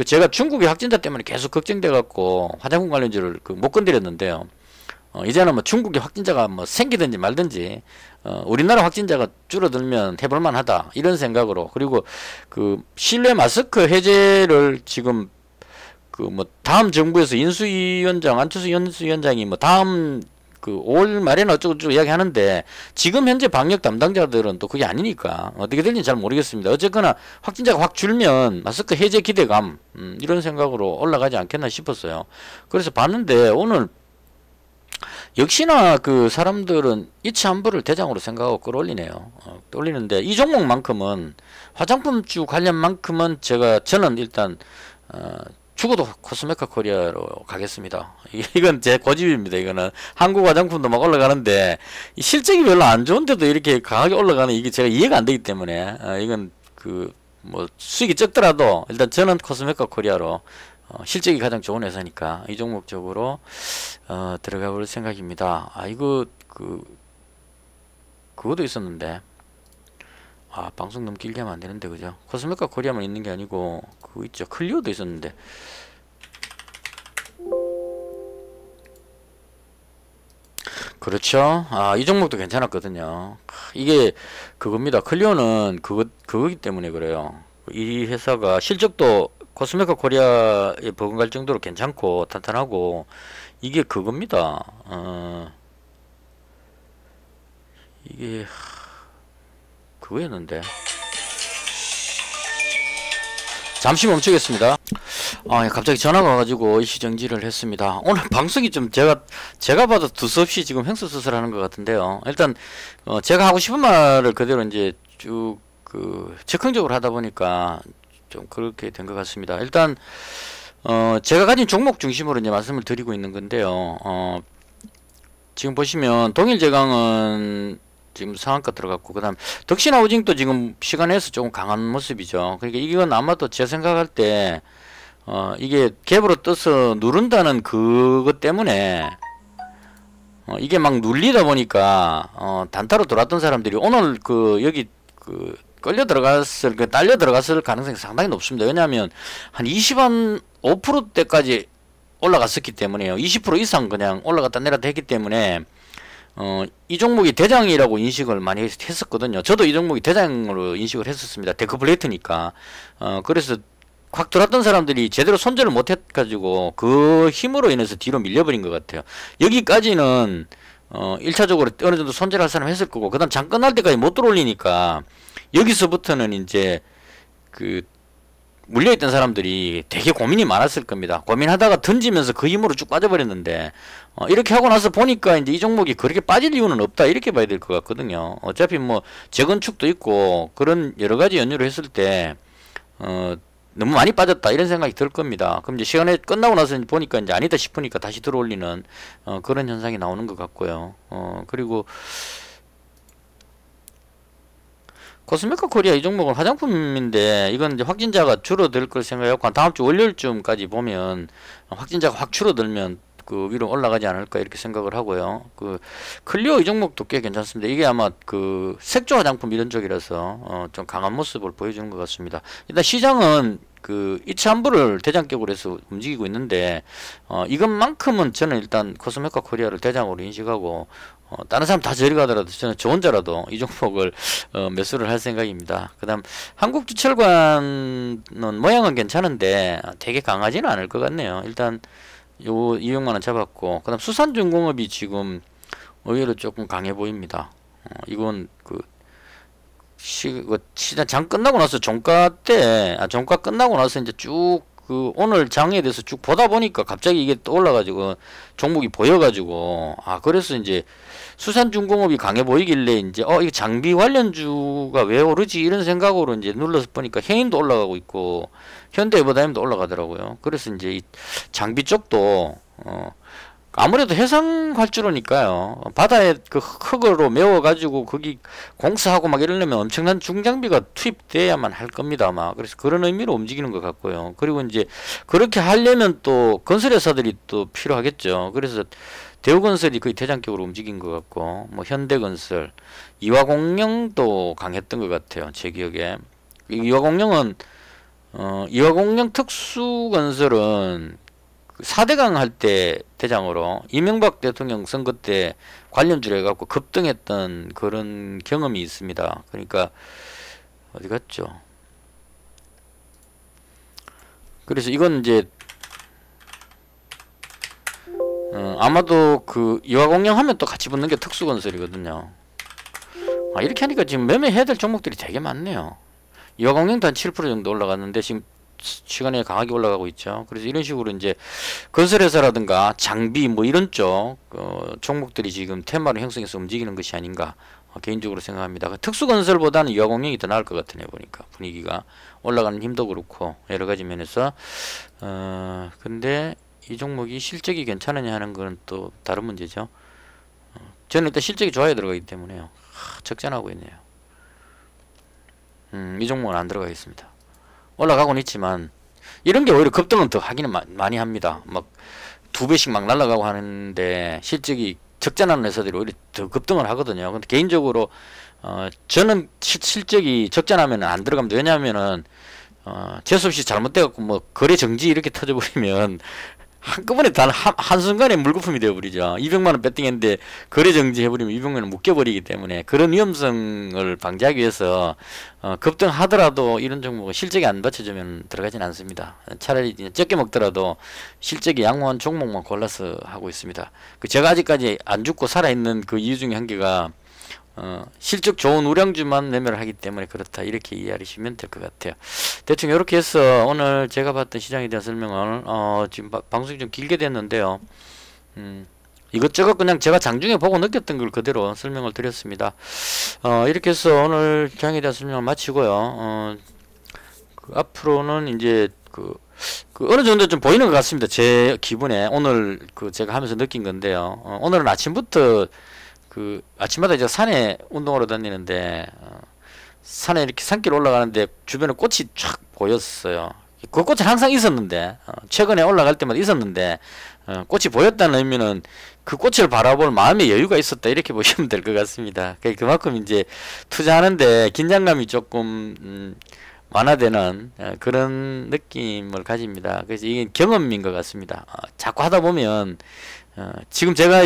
제가 중국의 확진자 때문에 계속 걱정돼 갖고 화장품 관련주를 못 건드렸는데요. 이제는 뭐 중국의 확진자가 뭐 생기든지 말든지 우리나라 확진자가 줄어들면 해볼만 하다 이런 생각으로, 그리고 그 실내 마스크 해제를 지금 뭐 다음 정부에서 인수위원장 안철수 인수위원장이 뭐 다음 5월 말에는 어쩌고저쩌고 이야기 하는데 지금 현재 방역 담당자들은 또 그게 아니니까 어떻게 될지 잘 모르겠습니다. 어쨌거나 확진자가 확 줄면 마스크 해제 기대감 이런 생각으로 올라가지 않겠나 싶었어요. 그래서 봤는데 오늘 역시나 그 사람들은 이치 한부를 대장으로 생각하고 끌어올리네요. 끌어올리는데 이 종목만큼은 화장품주 관련만큼은 저는 일단 죽어도 코스메카 코리아로 가겠습니다. 이건 제 고집입니다. 이거는 한국 화장품도 막 올라가는데 실적이 별로 안 좋은데도 이렇게 강하게 올라가는 이게 제가 이해가 안 되기 때문에 이건 그 뭐 수익이 적더라도 일단 저는 코스메카 코리아로 실적이 가장 좋은 회사니까 이 종목 쪽으로 들어가 볼 생각입니다. 이거 그것도 있었는데 방송 너무 길게 하면 안 되는데 그죠? 코스메카 코리아만 있는 게 아니고 그거 있죠. 클리오도 있었는데 그렇죠. 이 종목도 괜찮았거든요. 이게 그겁니다. 클리오는 그거기 때문에 그래요. 이 회사가 실적도 코스메카 코리아에 버금갈 정도로 괜찮고 탄탄하고 이게 그겁니다. 이게 그거였는데 잠시 멈추겠습니다. 갑자기 전화가 와가지고 이시정지를 했습니다. 오늘 방송이 좀 제가 봐도 두서없이 지금 횡설수설하는 것 같은데요. 일단 제가 하고 싶은 말을 그대로 이제 쭉 즉흥적으로 하다 보니까 좀 그렇게 된 것 같습니다. 일단 제가 가진 종목 중심으로 이제 말씀을 드리고 있는 건데요. 지금 보시면 동일제강은 지금 상한가 들어갔고 그 다음 덕신하우징도 지금 시간에서 조금 강한 모습이죠. 그러니까 이건 아마도 제 생각할 때 이게 갭으로 떠서 누른다는 그것 때문에 이게 막 눌리다 보니까 단타로 들어왔던 사람들이 오늘 여기 끌려 들어갔을 딸려 들어갔을 가능성이 상당히 높습니다. 왜냐하면 한 25%대까지 올라갔었기 때문에요. 20% 이상 그냥 올라갔다 내렸다 했기 때문에 이 종목이 대장이라고 인식을 많이 했었거든요. 저도 이 종목이 대장으로 인식을 했었습니다. 데크플레이트니까. 그래서 확 들어왔던 사람들이 제대로 손절을 못 해가지고 그 힘으로 인해서 뒤로 밀려버린 것 같아요. 여기까지는 1차적으로 어느 정도 손절할 사람 했을 거고, 그 다음 장 끝날 때까지 못 들어올리니까 여기서부터는 이제 물려있던 사람들이 되게 고민이 많았을 겁니다. 고민하다가 던지면서 그 힘으로 쭉 빠져버렸는데 이렇게 하고 나서 보니까 이제 이 종목이 그렇게 빠질 이유는 없다 이렇게 봐야 될 것 같거든요. 어차피 뭐 재건축도 있고 그런 여러가지 연유를 했을 때 너무 많이 빠졌다 이런 생각이 들 겁니다. 그럼 이제 시간이 끝나고 나서 보니까 이제 아니다 싶으니까 다시 들어올리는 그런 현상이 나오는 것 같고요. 그리고 코스메카 코리아 이 종목은 화장품인데 이건 이제 확진자가 줄어들 걸 생각하고 다음 주 월요일쯤까지 보면 확진자가 확 줄어들면 위로 올라가지 않을까 이렇게 생각을 하고요. 클리오 이 종목도 꽤 괜찮습니다. 이게 아마 색조 화장품 이런 쪽이라서 좀 강한 모습을 보여주는 것 같습니다. 일단 시장은 이차 환불을 대장격으로 해서 움직이고 있는데 이것만큼은 저는 일단 코스메카 코리아를 대장으로 인식하고 다른 사람 다 저리 가더라도 저는 저 혼자라도 이 종목을 매수를 할 생각입니다. 그 다음 한국주철관은 모양은 괜찮은데 되게 강하지는 않을 것 같네요. 일단 요 200만원 잡았고 그 다음 수산중공업이 지금 의외로 조금 강해 보입니다. 이건 시장 장 끝나고 나서 종가 끝나고 나서 이제 쭉 오늘 장에 대해서 쭉 보다 보니까 갑자기 이게 또 올라가지고 종목이 보여가지고 그래서 이제 수산중공업이 강해 보이길래 이제 이거 장비 관련주가 왜 오르지 이런 생각으로 이제 눌러서 보니까 해인도 올라가고 있고 현대에버다임도 올라가더라고요. 그래서 이제 이 장비 쪽도 아무래도 해상 활주로니까요. 바다에 흙으로 메워가지고 거기 공사하고 막 이러려면 엄청난 중장비가 투입돼야만 할 겁니다. 그래서 그런 의미로 움직이는 것 같고요. 그리고 이제 그렇게 하려면 또 건설회사들이 또 필요하겠죠. 그래서 대우건설이 거의 대장격으로 움직인 것 같고, 현대건설, 이화공영도 강했던 것 같아요. 제 기억에. 이화공영 특수건설은 4대강 할 때 대장으로 이명박 대통령 선거 때 관련주로 해갖고 급등했던 그런 경험이 있습니다. 그러니까 어디 갔죠? 그래서 이건 이제 아마도 이화공영 하면 또 같이 붙는 게 특수건설이거든요. 이렇게 하니까 지금 매매해야 될 종목들이 되게 많네요. 이화공영도 한 7% 정도 올라갔는데 지금 시간에 강하게 올라가고 있죠. 그래서 이런 식으로 이제 건설회사라든가 장비 이런 쪽 종목들이 지금 테마를 형성해서 움직이는 것이 아닌가 개인적으로 생각합니다. 특수건설보다는 유아공영이 더 나을 것 같으네 보니까 분위기가 올라가는 힘도 그렇고 여러 가지 면에서 근데 이 종목이 실적이 괜찮으냐 하는 건 또 다른 문제죠. 저는 일단 실적이 좋아야 들어가기 때문에요. 적जान하고 있네요. 이 종목은 안 들어가겠습니다. 올라가고는 있지만 이런 게 오히려 급등은 더 하기는 많이 합니다. 막 2배씩 막 날아가고 하는데 실적이 적잖은 회사들이 오히려 더 급등을 하거든요. 근데 개인적으로 저는 실적이 적잖하면 안 들어갑니다. 왜냐하면은 재수없이 잘못돼갖고 뭐 거래 정지 이렇게 터져버리면 한꺼번에 한순간에 물거품이 되어버리죠. 200만원 배팅했는데 거래 정지해버리면 200만원 묶여버리기 때문에 그런 위험성을 방지하기 위해서 급등하더라도 이런 종목은 실적이 안 받쳐주면 들어가진 않습니다. 차라리 적게 먹더라도 실적이 양호한 종목만 골라서 하고 있습니다. 제가 아직까지 안 죽고 살아있는 그 이유 중에 한 개가 실적 좋은 우량주만 매매를 하기 때문에 그렇다 이렇게 이해하시면 될 것 같아요. 대충 이렇게 해서 오늘 제가 봤던 시장에 대한 설명을 지금 방송이 좀 길게 됐는데요. 이것저것 그냥 제가 장중에 보고 느꼈던 걸 그대로 설명을 드렸습니다. 이렇게 해서 오늘 시장에 대한 설명을 마치고요. 앞으로는 이제 어느 정도 좀 보이는 것 같습니다. 제 기분에 오늘 제가 하면서 느낀 건데요. 오늘은 아침부터 아침마다 이제 산에 운동하러 다니는데 산에 이렇게 산길 올라가는데 주변에 꽃이 쫙 보였어요. 그 꽃은 항상 있었는데 최근에 올라갈 때마다 있었는데 꽃이 보였다는 의미는 그 꽃을 바라볼 마음의 여유가 있었다 이렇게 보시면 될 것 같습니다. 그만큼 이제 투자하는데 긴장감이 조금 완화되는 그런 느낌을 가집니다. 그래서 이게 경험인 것 같습니다. 자꾸 하다 보면 지금 제가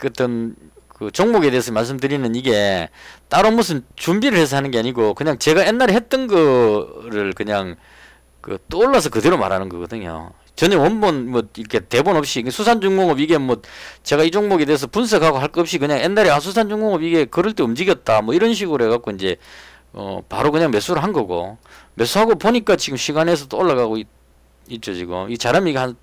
어떤 그 종목에 대해서 말씀드리는 이게 따로 무슨 준비를 해서 하는 게 아니고 그냥 제가 옛날에 했던 거를 그냥 떠올라서 그대로 말하는 거거든요. 전혀 원본 뭐 이렇게 대본 없이 수산중공업 이게 뭐 제가 이 종목에 대해서 분석하고 할 것 없이 그냥 옛날에 수산중공업 이게 그럴 때 움직였다 뭐 이런 식으로 해갖고 이제 바로 그냥 매수를 한 거고 매수하고 보니까 지금 시간에서 또 올라가고 있죠 지금 이 잘하면 이게 한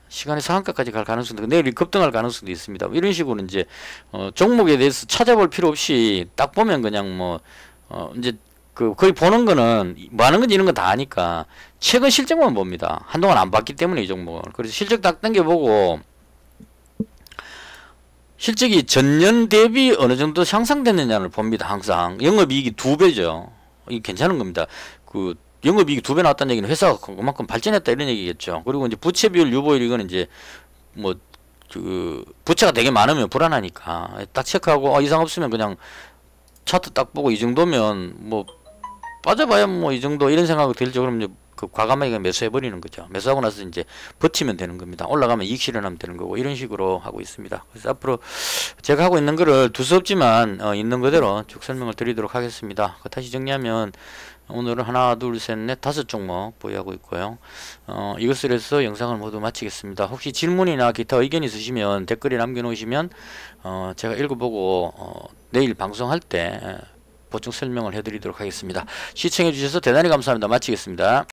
시간의 상한가까지 갈 가능성도 내일 급등할 가능성도 있습니다. 이런 식으로 이제 종목에 대해서 찾아볼 필요 없이 딱 보면 그냥 뭐 이제 거의 보는 거는 뭐 하는 건지 이런 건 다 아니까 최근 실적만 봅니다. 한동안 안 봤기 때문에 이 종목을. 그래서 실적 딱 당겨보고 실적이 전년 대비 어느 정도 향상됐느냐를 봅니다. 항상 영업이익이 2배죠. 이게 괜찮은 겁니다. 영업이익이 2배 나왔다는 얘기는 회사가 그만큼 발전했다 이런 얘기겠죠. 그리고 이제 부채 비율, 유보율 이거는 이제 뭐 부채가 되게 많으면 불안하니까 딱 체크하고 이상 없으면 그냥 차트 딱 보고 이 정도면 뭐 빠져봐야 뭐 이 정도 이런 생각이 들죠. 그러면 이제 과감하게 매수해 버리는 거죠. 매수하고 나서 이제 버티면 되는 겁니다. 올라가면 이익 실현하면 되는 거고 이런 식으로 하고 있습니다. 그래서 앞으로 제가 하고 있는 거를 두서없지만 있는 그대로 쭉 설명을 드리도록 하겠습니다. 다시 정리하면 오늘은 하나, 둘, 셋, 넷, 5종목 보유하고 있고요. 이것을 해서 영상을 모두 마치겠습니다. 혹시 질문이나 기타 의견 있으시면 댓글에 남겨놓으시면 제가 읽어보고 내일 방송할 때 보충 설명을 해드리도록 하겠습니다. 시청해주셔서 대단히 감사합니다. 마치겠습니다.